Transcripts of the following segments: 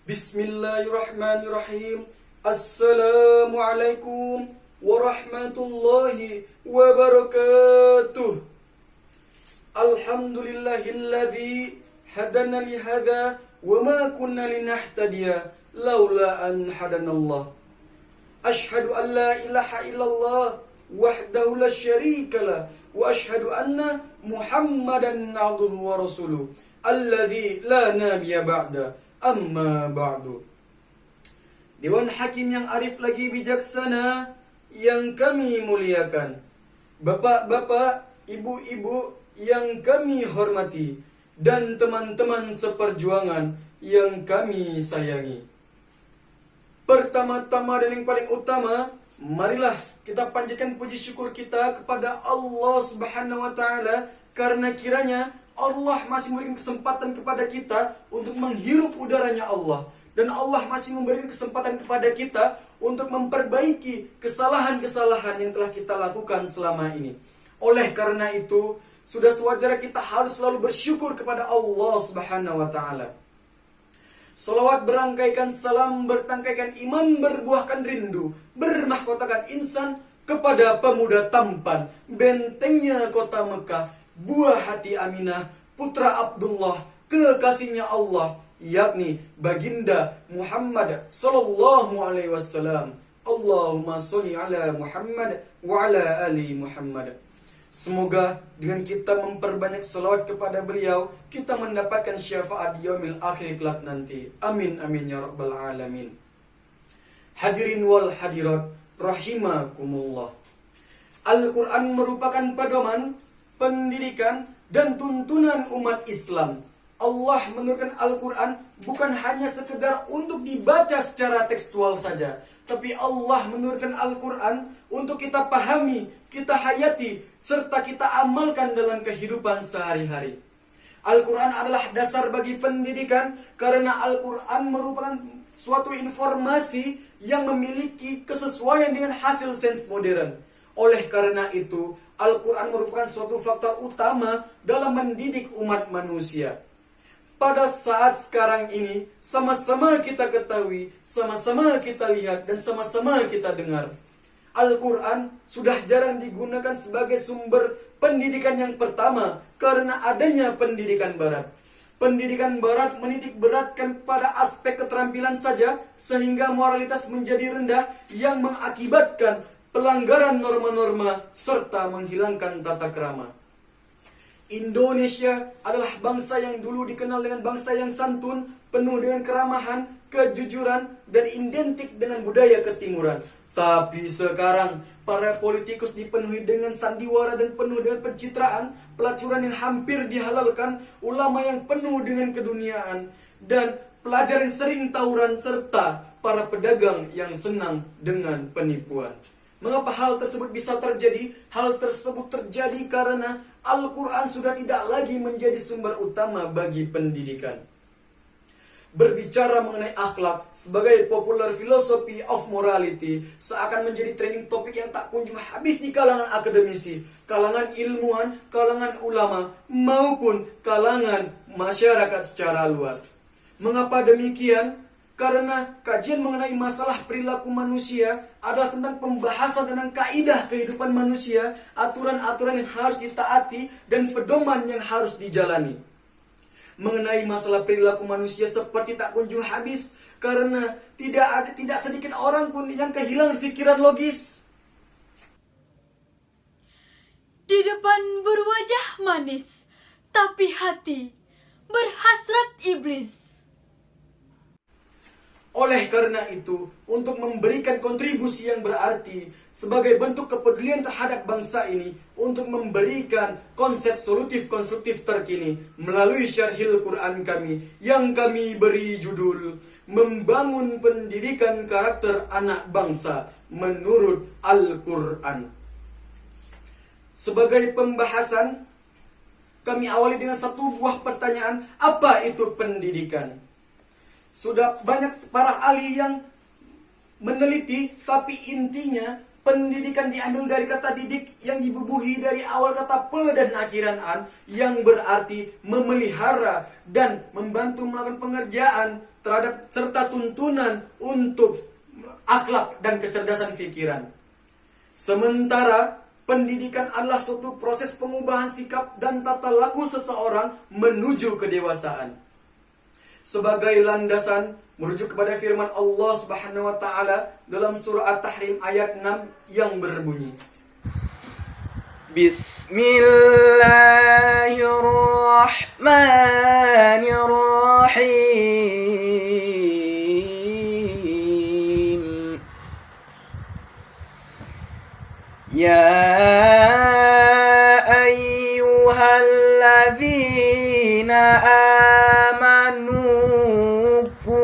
Bismillahirrahmanirrahim. Assalamualaikum warahmatullahi wabarakatuh. Alhamdulillahilladzi hadana lihadza wa ma kunna linahtadiya laula an hadanallah. Ashhadu an la ilaha illallah wahdahu la syarika lah wa ashhadu anna Muhammadan abduhu wa rasuluh alladzi la nabiyya ba'da. Amma ba'du. Dewan Hakim yang arif lagi bijaksana yang kami muliakan, bapak-bapak, ibu-ibu yang kami hormati, dan teman-teman seperjuangan yang kami sayangi. Pertama-tama dan yang paling utama, marilah kita panjatkan puji syukur kita kepada Allah Subhanahu wa taala, karena kiranya Allah masih memberikan kesempatan kepada kita untuk menghirup udaranya Allah. Dan Allah masih memberikan kesempatan kepada kita untuk memperbaiki kesalahan-kesalahan yang telah kita lakukan selama ini. Oleh karena itu, sudah sewajarnya kita harus selalu bersyukur kepada Allah Subhanahu wa taala. Salawat berangkaikan, salam bertangkaikan, iman berbuahkan rindu, bermahkotakan insan kepada pemuda tampan, bentengnya kota Mekah, buah hati Aminah, putra Abdullah, kekasihnya Allah, yakni baginda Muhammad sallallahu alaihi wasallam. Allahumma sholli ala Muhammad wa ala ali Muhammad. Semoga dengan kita memperbanyak salawat kepada beliau, kita mendapatkan syafaat di yaumil akhir kelak nanti. Amin amin ya rabbal alamin. Hadirin wal hadirat rahimakumullah. Al-Quran merupakan pedoman, pendidikan, dan tuntunan umat Islam. Allah menurunkan Al-Quran bukan hanya sekedar untuk dibaca secara tekstual saja, tapi Allah menurunkan Al-Quran untuk kita pahami, kita hayati, serta kita amalkan dalam kehidupan sehari-hari. Al-Quran adalah dasar bagi pendidikan, karena Al-Quran merupakan suatu informasi yang memiliki kesesuaian dengan hasil sains modern. Oleh karena itu, Al-Quran merupakan suatu faktor utama dalam mendidik umat manusia. Pada saat sekarang ini, sama-sama kita ketahui, sama-sama kita lihat, dan sama-sama kita dengar, Al-Quran sudah jarang digunakan sebagai sumber pendidikan yang pertama karena adanya pendidikan barat. Pendidikan barat menitik beratkan pada aspek keterampilan saja, sehingga moralitas menjadi rendah yang mengakibatkan pelanggaran norma-norma serta menghilangkan tata krama. Indonesia adalah bangsa yang dulu dikenal dengan bangsa yang santun, penuh dengan keramahan, kejujuran, dan identik dengan budaya ketimuran. Tapi sekarang, para politikus dipenuhi dengan sandiwara dan penuh dengan pencitraan, pelacuran yang hampir dihalalkan, ulama yang penuh dengan keduniaan, dan pelajar yang sering tawuran, serta para pedagang yang senang dengan penipuan. Mengapa hal tersebut bisa terjadi? Hal tersebut terjadi karena Al-Quran sudah tidak lagi menjadi sumber utama bagi pendidikan. Berbicara mengenai akhlak sebagai popular philosophy of morality seakan menjadi trending topik yang tak kunjung habis di kalangan akademisi, kalangan ilmuwan, kalangan ulama, maupun kalangan masyarakat secara luas. Mengapa demikian? Karena kajian mengenai masalah perilaku manusia adalah tentang pembahasan tentang kaidah kehidupan manusia, aturan-aturan yang harus ditaati, dan pedoman yang harus dijalani. Mengenai masalah perilaku manusia seperti tak kunjung habis, karena tidak sedikit orang pun yang kehilangan pikiran logis. Di depan berwajah manis, tapi hati berhasrat iblis. Oleh karena itu, untuk memberikan kontribusi yang berarti sebagai bentuk kepedulian terhadap bangsa ini, untuk memberikan konsep solutif konstruktif terkini melalui syarhil Quran kami yang kami beri judul Membangun Pendidikan Karakter Anak Bangsa Menurut Al-Quran. Sebagai pembahasan, kami awali dengan satu buah pertanyaan, apa itu pendidikan? Sudah banyak para ahli yang meneliti, tapi intinya pendidikan diambil dari kata didik yang dibubuhi dari awal kata pe dan akhiran an, yang berarti memelihara dan membantu melakukan pengerjaan terhadap serta tuntunan untuk akhlak dan kecerdasan pikiran. Sementara pendidikan adalah suatu proses pengubahan sikap dan tata laku seseorang menuju kedewasaan. Sebagai landasan merujuk kepada firman Allah Subhanahu wa taala dalam surah At-Tahrim ayat 6 yang berbunyi, Bismillahirrahmanirrahim. Ya ayyuhalladzina amanu qu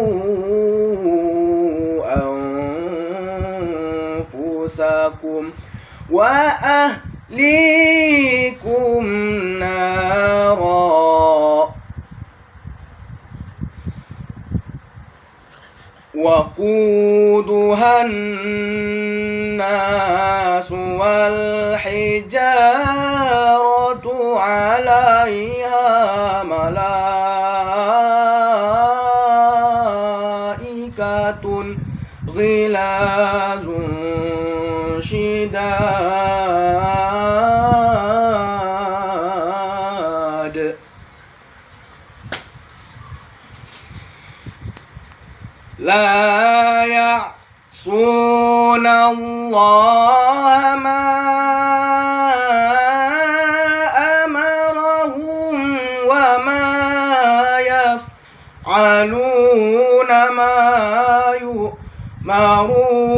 anfusakum wa ahlikum nara waquduhan nasu wal hijaratu 'alaiha malaikatun ghilazun shidad la ya'suna Allah ma amarahum wa ma yaf'aluna ma yu'marun.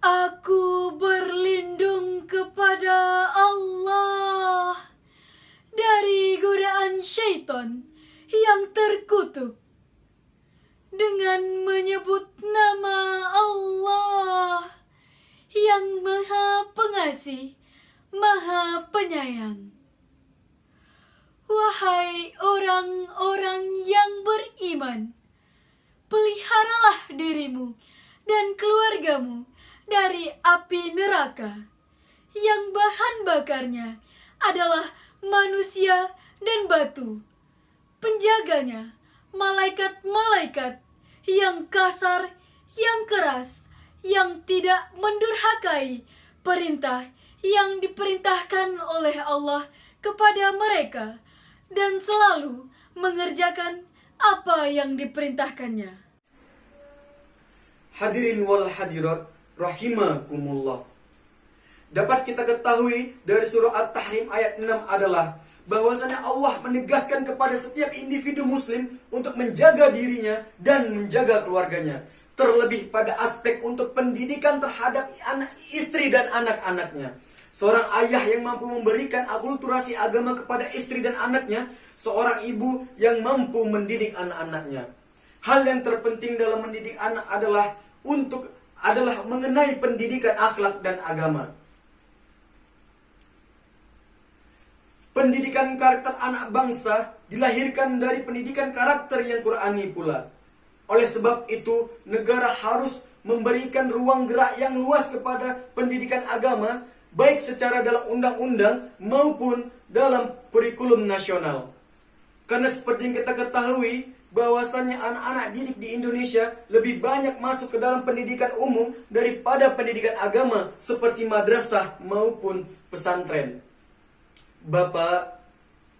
Aku berlindung kepada Allah dari godaan syaitan yang terkutuk dengan menyebut nama Allah yang Maha Pengasih, Maha Penyayang. Wahai orang-orang yang beriman, peliharalah dirimu dan keluargamu dari api neraka yang bahan bakarnya adalah manusia dan batu. Penjaganya malaikat-malaikat yang kasar, yang keras, yang tidak mendurhakai perintah yang diperintahkan oleh Allah kepada mereka dan selalu mengerjakan apa yang diperintahkannya. Hadirin wal hadirat rahimakumullah. Dapat kita ketahui dari surah At-Tahrim ayat 6 adalah bahwasanya Allah menegaskan kepada setiap individu muslim untuk menjaga dirinya dan menjaga keluarganya. Terlebih pada aspek untuk pendidikan terhadap anak istri dan anak-anaknya. Seorang ayah yang mampu memberikan akulturasi agama kepada istri dan anaknya, seorang ibu yang mampu mendidik anak-anaknya. Hal yang terpenting dalam mendidik anak adalah mengenai pendidikan akhlak dan agama. Pendidikan karakter anak bangsa dilahirkan dari pendidikan karakter yang Qur'ani pula. Oleh sebab itu, negara harus memberikan ruang gerak yang luas kepada pendidikan agama, baik secara dalam undang-undang maupun dalam kurikulum nasional. Karena seperti yang kita ketahui, bahwasannya anak-anak didik di Indonesia lebih banyak masuk ke dalam pendidikan umum daripada pendidikan agama seperti madrasah maupun pesantren. Bapak,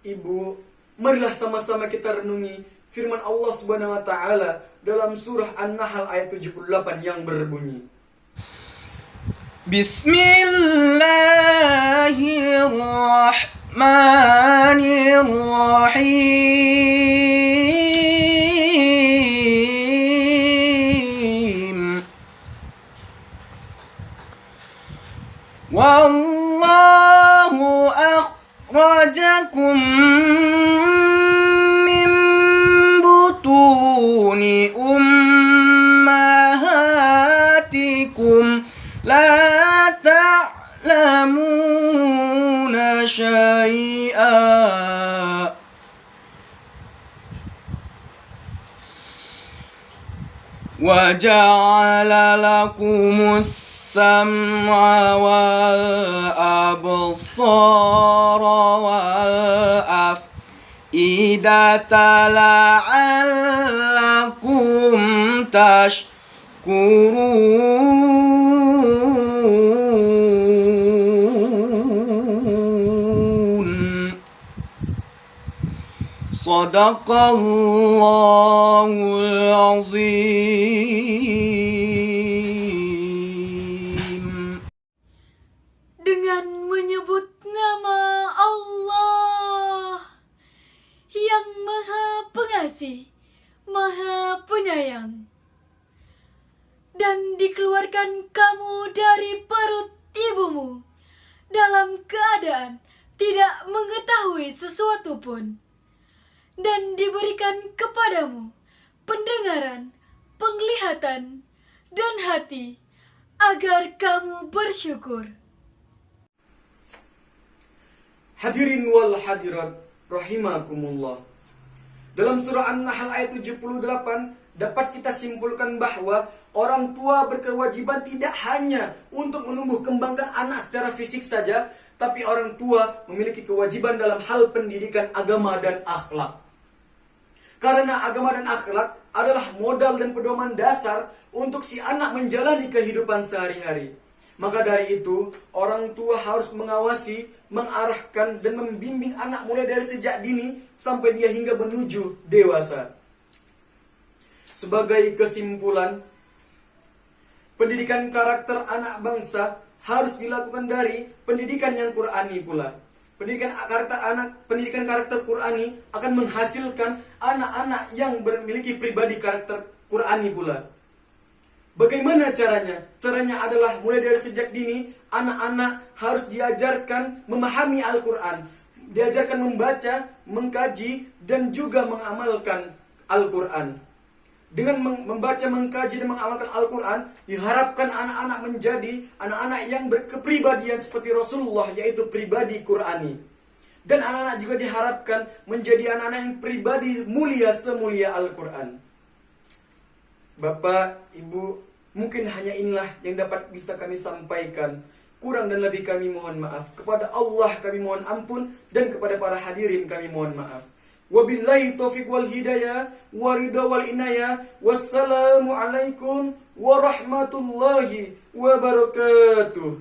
Ibu, marilah sama-sama kita renungi firman Allah Subhanahu wa taala dalam surah An-Nahl ayat 78 yang berbunyi, Bismillahirrahmanirrahim. Wallahu akhrajakum min butuni ummahatikum la ta'lamuna syai'a wa ja'ala lakumus sam'a wal الأبصار والأفئدة لعلكم تشكرون صدق الله العظيم. Dengan menyebut nama Allah yang Maha Pengasih, Maha Penyayang. Dan dikeluarkan kamu dari perut ibumu dalam keadaan tidak mengetahui sesuatu pun. Dan diberikan kepadamu pendengaran, penglihatan, dan hati agar kamu bersyukur. Hadirin wal hadirat rahimakumullah. Dalam surah An-Nahl ayat 78 dapat kita simpulkan bahwa orang tua berkewajiban tidak hanya untuk menumbuh kembangkan anak secara fisik saja, tapi orang tua memiliki kewajiban dalam hal pendidikan agama dan akhlak. Karena agama dan akhlak adalah modal dan pedoman dasar untuk si anak menjalani kehidupan sehari-hari. Maka dari itu, orang tua harus mengawasi, mengarahkan, dan membimbing anak mulai dari sejak dini sampai dia hingga menuju dewasa. Sebagai kesimpulan, pendidikan karakter anak bangsa harus dilakukan dari pendidikan yang Qur'ani pula. Pendidikan karakter Qur'ani akan menghasilkan anak-anak yang memiliki pribadi karakter Qur'ani pula. Bagaimana caranya? Caranya adalah mulai dari sejak dini, anak-anak harus diajarkan memahami Al-Quran. Diajarkan membaca, mengkaji, dan juga mengamalkan Al-Quran. Dengan membaca, mengkaji, dan mengamalkan Al-Quran, diharapkan anak-anak menjadi anak-anak yang berkepribadian seperti Rasulullah, yaitu pribadi Qur'ani. Dan anak-anak juga diharapkan menjadi anak-anak yang pribadi mulia semulia Al-Quran. Bapak, Ibu, mungkin hanya inilah yang dapat bisa kami sampaikan. Kurang dan lebih kami mohon maaf. Kepada Allah kami mohon ampun, dan kepada para hadirin kami mohon maaf. Wabillahi taufiq wal hidayah, waridha wal inayah. Wassalamualaikum warahmatullahi wabarakatuh.